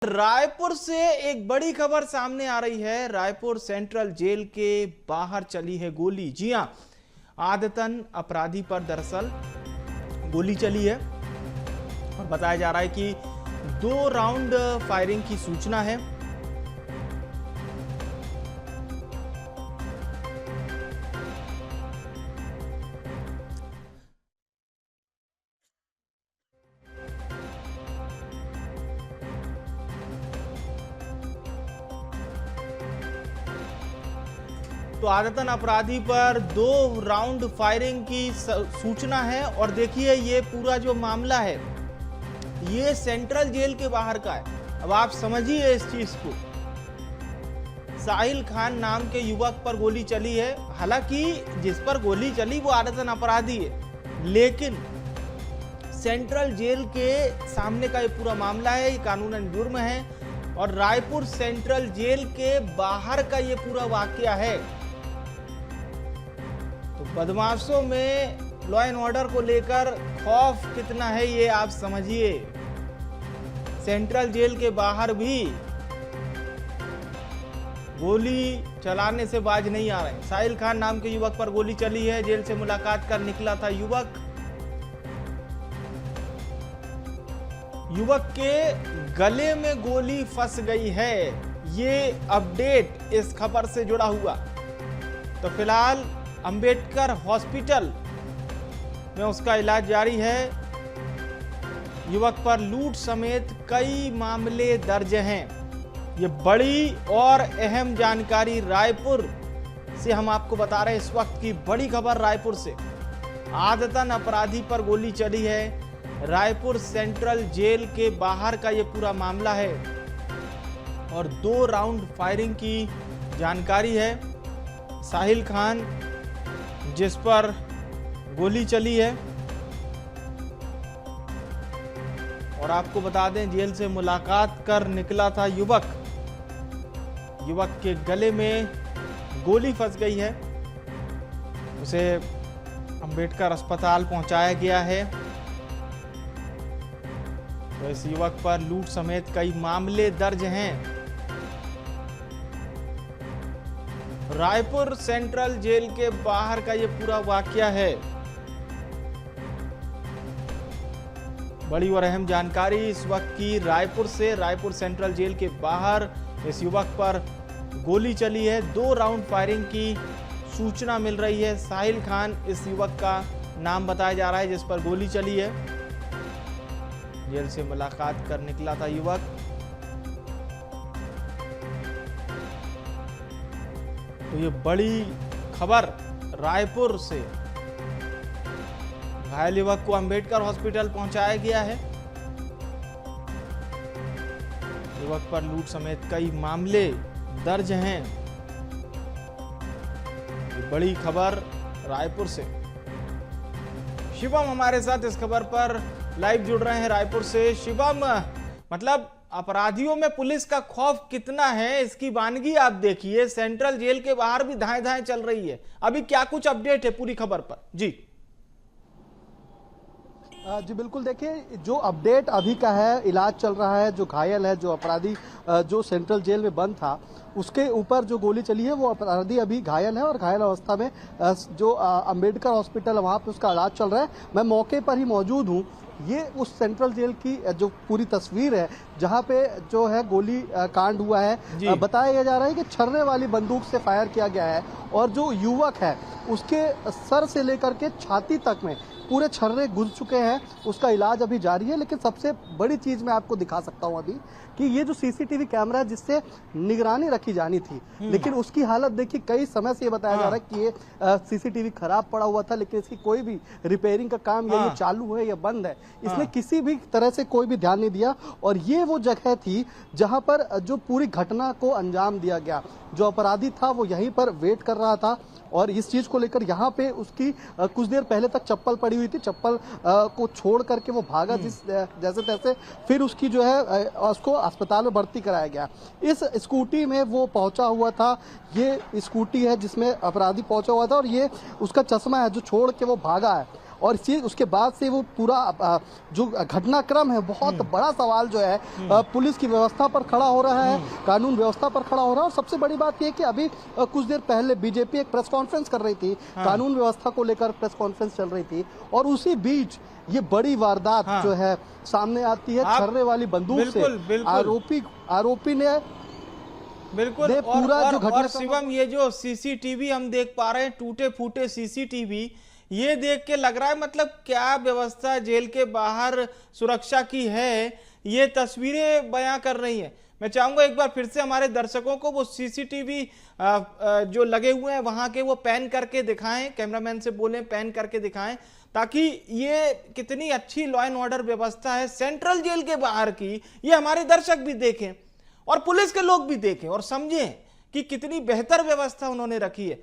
रायपुर से एक बड़ी खबर सामने आ रही है। रायपुर सेंट्रल जेल के बाहर चली है गोली। जी हां, आदतन अपराधी पर दरअसल गोली चली है और बताया जा रहा है कि 2 राउंड फायरिंग की सूचना है। तो आदतन अपराधी पर 2 राउंड फायरिंग की सूचना है। और देखिए, ये पूरा जो मामला है ये सेंट्रल जेल के बाहर का है। अब आप समझिए इस चीज को। साहिल खान नाम के युवक पर गोली चली है। हालांकि जिस पर गोली चली वो आदतन अपराधी है, लेकिन सेंट्रल जेल के सामने का ये पूरा मामला है। ये कानूनन जुर्म है और रायपुर सेंट्रल जेल के बाहर का ये पूरा वाकया है। तो बदमाशों में लॉ एंड ऑर्डर को लेकर खौफ कितना है ये आप समझिए। सेंट्रल जेल के बाहर भी गोली चलाने से बाज नहीं आ रहे। साहिल खान नाम के युवक पर गोली चली है। जेल से मुलाकात कर निकला था युवक के गले में गोली फंस गई है। ये अपडेट इस खबर से जुड़ा हुआ। तो फिलहाल अंबेडकर हॉस्पिटल में उसका इलाज जारी है। युवक पर लूट समेत कई मामले दर्ज हैं। ये बड़ी और अहम जानकारी रायपुर से हम आपको बता रहे हैं। इस वक्त की बड़ी खबर रायपुर से। आदतन अपराधी पर गोली चली है। रायपुर सेंट्रल जेल के बाहर का ये पूरा मामला है और 2 राउंड फायरिंग की जानकारी है। साहिल खान जिस पर गोली चली है, और आपको बता दें जेल से मुलाकात कर निकला था युवक के गले में गोली फंस गई है। उसे अंबेडकर अस्पताल पहुंचाया गया है। तो इस युवक पर लूट समेत कई मामले दर्ज हैं। रायपुर सेंट्रल जेल के बाहर का ये पूरा वाकया है। बड़ी और अहम जानकारी इस वक्त की रायपुर से। रायपुर सेंट्रल जेल के बाहर इस युवक पर गोली चली है। 2 राउंड फायरिंग की सूचना मिल रही है। साहिल खान इस युवक का नाम बताया जा रहा है जिस पर गोली चली है। जेल से मुलाकात कर निकला था युवक। तो ये बड़ी खबर रायपुर से। घायल युवक को अंबेडकर हॉस्पिटल पहुंचाया गया है। युवक पर लूट समेत कई मामले दर्ज हैं। ये बड़ी खबर रायपुर से। शिवम हमारे साथ इस खबर पर लाइव जुड़ रहे हैं रायपुर से। शिवम, मतलब अपराधियों में पुलिस का खौफ कितना है, इसकी वानगी आप देखिए। सेंट्रल जेल के बाहर भी धाएं धाएं चल रही है। अभी क्या कुछ अपडेट है पूरी खबर पर? जी जी बिल्कुल, देखिए जो अपडेट अभी का है, इलाज चल रहा है। जो घायल है, जो अपराधी जो सेंट्रल जेल में बंद था, उसके ऊपर जो गोली चली है, वो अपराधी अभी घायल है और घायल अवस्था में जो अंबेडकर हॉस्पिटल है वहाँ पे उसका इलाज चल रहा है। मैं मौके पर ही मौजूद हूँ। ये उस सेंट्रल जेल की जो पूरी तस्वीर है जहाँ पे जो है गोली कांड हुआ है। बताया जा रहा है कि छर्रे वाली बंदूक से फायर किया गया है और जो युवक है उसके सर से लेकर के छाती तक में पूरे छर्रे घुस चुके हैं। उसका इलाज अभी जारी है। लेकिन सबसे बड़ी चीज मैं आपको दिखा सकता हूं अभी कि ये जो सीसीटीवी कैमरा है जिससे निगरानी रखी जानी थी, लेकिन उसकी हालत देखिए। कई समय से ये बताया जा रहा है कि ये सीसीटीवी खराब पड़ा हुआ था, लेकिन इसकी कोई भी रिपेयरिंग का काम या ये चालू है या बंद है, इसने किसी भी तरह से कोई भी ध्यान नहीं दिया। और ये वो जगह थी जहां पर जो पूरी घटना को अंजाम दिया गया। जो अपराधी था वो यहीं पर वेट कर रहा था और इस चीज को लेकर यहाँ पे उसकी कुछ देर पहले तक चप्पल पड़ी हुई थी। चप्पल को छोड़ करके वो भागा जैसे तैसे। फिर उसकी जो है उसको अस्पताल में भर्ती कराया गया। इस स्कूटी में वो पहुंचा हुआ था। ये स्कूटी है जिसमें अपराधी पहुंचा हुआ था और ये उसका चश्मा है जो छोड़ के वो भागा है। और उसके बाद से वो पूरा जो घटनाक्रम है बहुत बड़ा सवाल जो है पुलिस की व्यवस्था पर खड़ा हो रहा है, कानून व्यवस्था पर खड़ा हो रहा है। और सबसे बड़ी बात यह कि अभी कुछ देर पहले बीजेपी एक प्रेस कॉन्फ्रेंस कर रही थी, कानून व्यवस्था को लेकर प्रेस कॉन्फ्रेंस चल रही थी, और उसी बीच ये बड़ी वारदात जो है सामने आती है। छर्रे वाली बंदूक से आरोपी ने बिल्कुल और शिवम, ये जो सीसीटीवी हम देख पा रहे हैं, टूटे फूटे सीसीटीवी, ये देख के लग रहा है मतलब क्या व्यवस्था जेल के बाहर सुरक्षा की है, ये तस्वीरें बयां कर रही हैं। मैं चाहूंगा एक बार फिर से हमारे दर्शकों को वो सीसीटीवी जो लगे हुए हैं वहां के वो पैन करके दिखाएं, कैमरामैन से बोलें पैन करके दिखाएं, ताकि ये कितनी अच्छी लॉ एंड ऑर्डर व्यवस्था है सेंट्रल जेल के बाहर की, ये हमारे दर्शक भी देखें और पुलिस के लोग भी देखें और समझें कि कितनी बेहतर व्यवस्था उन्होंने रखी है।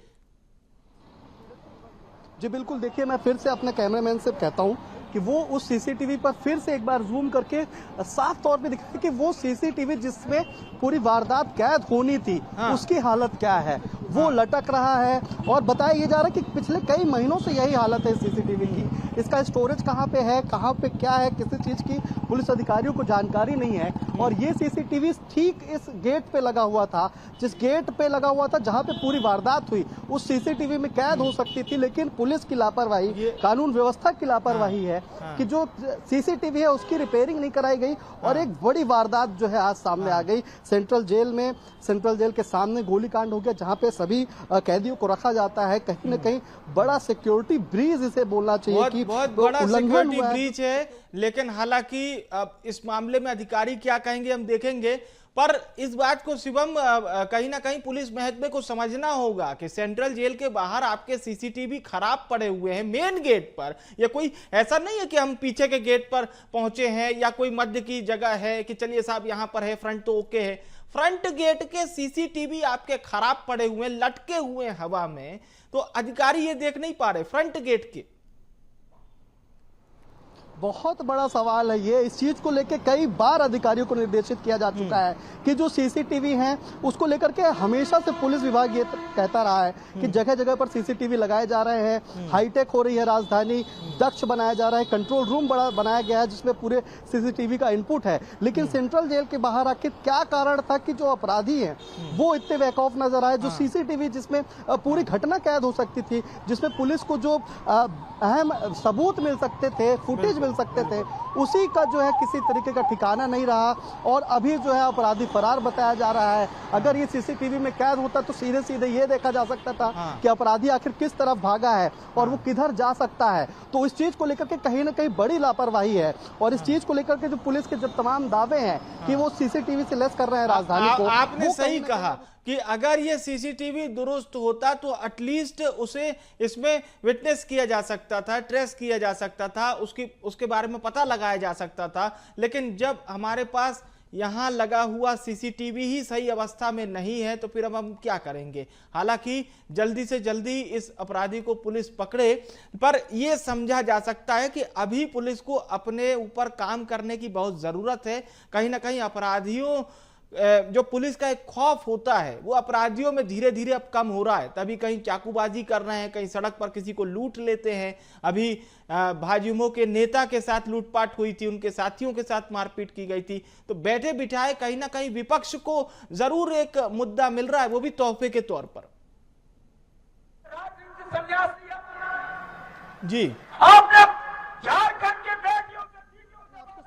जी बिल्कुल, देखिए मैं फिर से अपने कैमरामैन से कहता हूं कि वो उस सीसीटीवी पर फिर से एक बार जूम करके साफ तौर पे दिखाए कि वो सीसीटीवी जिसमें पूरी वारदात कैद होनी थी उसकी हालत क्या है, वो लटक रहा है। और बताया ये जा रहा है कि पिछले कई महीनों से यही हालत है सीसीटीवी की, इसका स्टोरेज कहाँ पे है, कहाँ पे क्या है, किसी चीज की पुलिस अधिकारियों को जानकारी नहीं है। और ये सीसीटीवी ठीक इस गेट पे लगा हुआ था, जिस गेट पे लगा हुआ था जहाँ पे पूरी वारदात हुई, उस सीसीटीवी में कैद हो सकती थी, लेकिन पुलिस की लापरवाही, कानून व्यवस्था की लापरवाही है कि जो सीसीटीवी है उसकी रिपेयरिंग नहीं कराई गई। और एक बड़ी वारदात जो है आज सामने आ गई सेंट्रल जेल में। सेंट्रल जेल के सामने गोलीकांड हो गया, जहां पे सभी कैदियों को रखा जाता है। कहीं न कहीं बड़ा सिक्योरिटी ब्रीच इसे बोलना चाहिए कि बहुत बड़ा सिक्योरिटी ब्रीच है। लेकिन हालांकि अब इस मामले में अधिकारी क्या कहेंगे हम देखेंगे, पर इस बात को शिवम कहीं ना कहीं पुलिस महकमे को समझना होगा कि सेंट्रल जेल के बाहर आपके सीसीटीवी खराब पड़े हुए हैं मेन गेट पर। या कोई ऐसा नहीं है कि हम पीछे के गेट पर पहुंचे हैं या कोई मध्य की जगह है कि चलिए साहब यहां पर है, फ्रंट तो ओके है। फ्रंट गेट के सीसीटीवी आपके खराब पड़े हुए, लटके हुए हवा में, तो अधिकारी ये देख नहीं पा रहे फ्रंट गेट के। बहुत बड़ा सवाल है ये। इस चीज को लेकर कई बार अधिकारियों को निर्देशित किया जा चुका है कि जो सीसीटीवी हैं उसको लेकर के हमेशा से पुलिस विभाग ये कहता रहा है कि जगह जगह पर सीसीटीवी लगाए जा रहे हैं, हाईटेक हो रही है राजधानी, दक्ष बनाया जा रहा है, कंट्रोल रूम बड़ा बनाया गया है जिसमें पूरे सीसीटीवी का इनपुट है। लेकिन सेंट्रल जेल के बाहर आखिर क्या कारण था कि जो अपराधी हैं वो इतने बैकऑफ नजर आए? जो सीसीटीवी जिसमें पूरी घटना कैद हो सकती थी, जिसमें पुलिस को जो अहम सबूत मिल सकते थे, फुटेज मिल सकते थे, उसी का जो है किसी तरीके का ठिकाना नहीं रहा। और अभी जो है अपराधी फरार बताया जा रहा है। अगर ये सीसीटीवी में कैद होता तो सीधे सीधे ये देखा जा सकता था कि अपराधी आखिर किस तरफ भागा है और वो किधर जा सकता है। तो इस चीज को लेकर के कहीं ना कहीं बड़ी लापरवाही है। और इस चीज को लेकर के जो पुलिस के जो तमाम दावे हैं कि वो सीसीटीवी से लेस कर रहे हैं राजधानी को, आपने सही कहा कि अगर ये सीसीटीवी दुरुस्त होता तो एटलीस्ट उसे इसमें विटनेस किया जा सकता था, ट्रेस किया जा सकता था, उसके बारे में पता लगाया जा सकता था। लेकिन जब हमारे पास यहाँ लगा हुआ सीसीटीवी ही सही अवस्था में नहीं है तो फिर अब हम क्या करेंगे? हालांकि जल्दी से जल्दी इस अपराधी को पुलिस पकड़े, पर यह समझा जा सकता है कि अभी पुलिस को अपने ऊपर काम करने की बहुत जरूरत है। कहीं ना कहीं अपराधियों जो पुलिस का एक खौफ होता है वो अपराधियों में धीरे धीरे अब कम हो रहा है। तभी कहीं चाकूबाजी कर रहे हैं, कहीं सड़क पर किसी को लूट लेते हैं। अभी भाजयुमो के नेता के साथ लूटपाट हुई थी, उनके साथियों के साथ मारपीट की गई थी। तो बैठे बिठाए कहीं ना कहीं विपक्ष को जरूर एक मुद्दा मिल रहा है, वो भी तोहफे के तौर पर। जी आपने झारखंड के बेटियों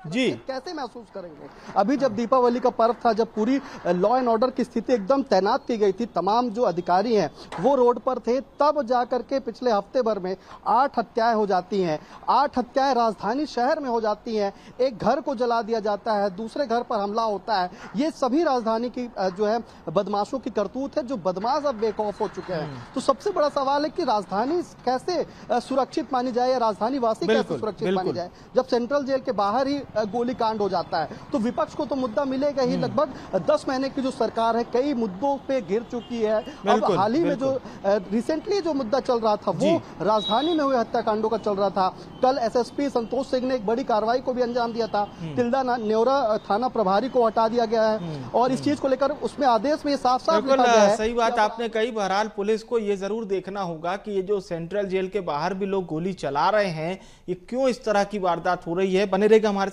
जी कैसे महसूस करेंगे? अभी जब दीपावली का पर्व था, जब पूरी लॉ एंड ऑर्डर की स्थिति एकदम तैनात की गई थी, तमाम जो अधिकारी हैं वो रोड पर थे, तब जाकर के पिछले हफ्ते भर में 8 हत्याएं हो जाती हैं। 8 हत्याएं राजधानी शहर में हो जाती हैं। एक घर को जला दिया जाता है, दूसरे घर पर हमला होता है। ये सभी राजधानी की जो है बदमाशों की करतूत है, जो बदमाश अब बेखौफ हो चुके हैं। तो सबसे बड़ा सवाल है कि राजधानी कैसे सुरक्षित मानी जाए या राजधानी वासी कैसे सुरक्षित मानी जाए, जब सेंट्रल जेल के बाहर ही गोली कांड हो जाता है। तो विपक्ष को तो मुद्दा मिलेगा ही। लगभग 10 महीने की जो सरकार है कई मुद्दों पे घिर चुकी है। अब हाल ही में जो रिसेंटली जो मुद्दा चल रहा था वो राजधानी में हुए हत्याकांडों का चल रहा था। कल एसएसपी संतोष सिंह ने एक बड़ी कार्रवाई को भी अंजाम दिया था। तिल्दा नेवरा थाना प्रभारी को हटा दिया गया है और इस चीज को लेकर उसमें आदेश में साफ साफ लिखा गया है। सही बात आपने कही। बहरहाल पुलिस को ये जरूर देखना होगा कि ये जो सेंट्रल जेल के बाहर भी लोग गोली चला रहे हैं, ये क्यों इस तरह की वारदात हो रही है। बने रहेगा हमारे साथ।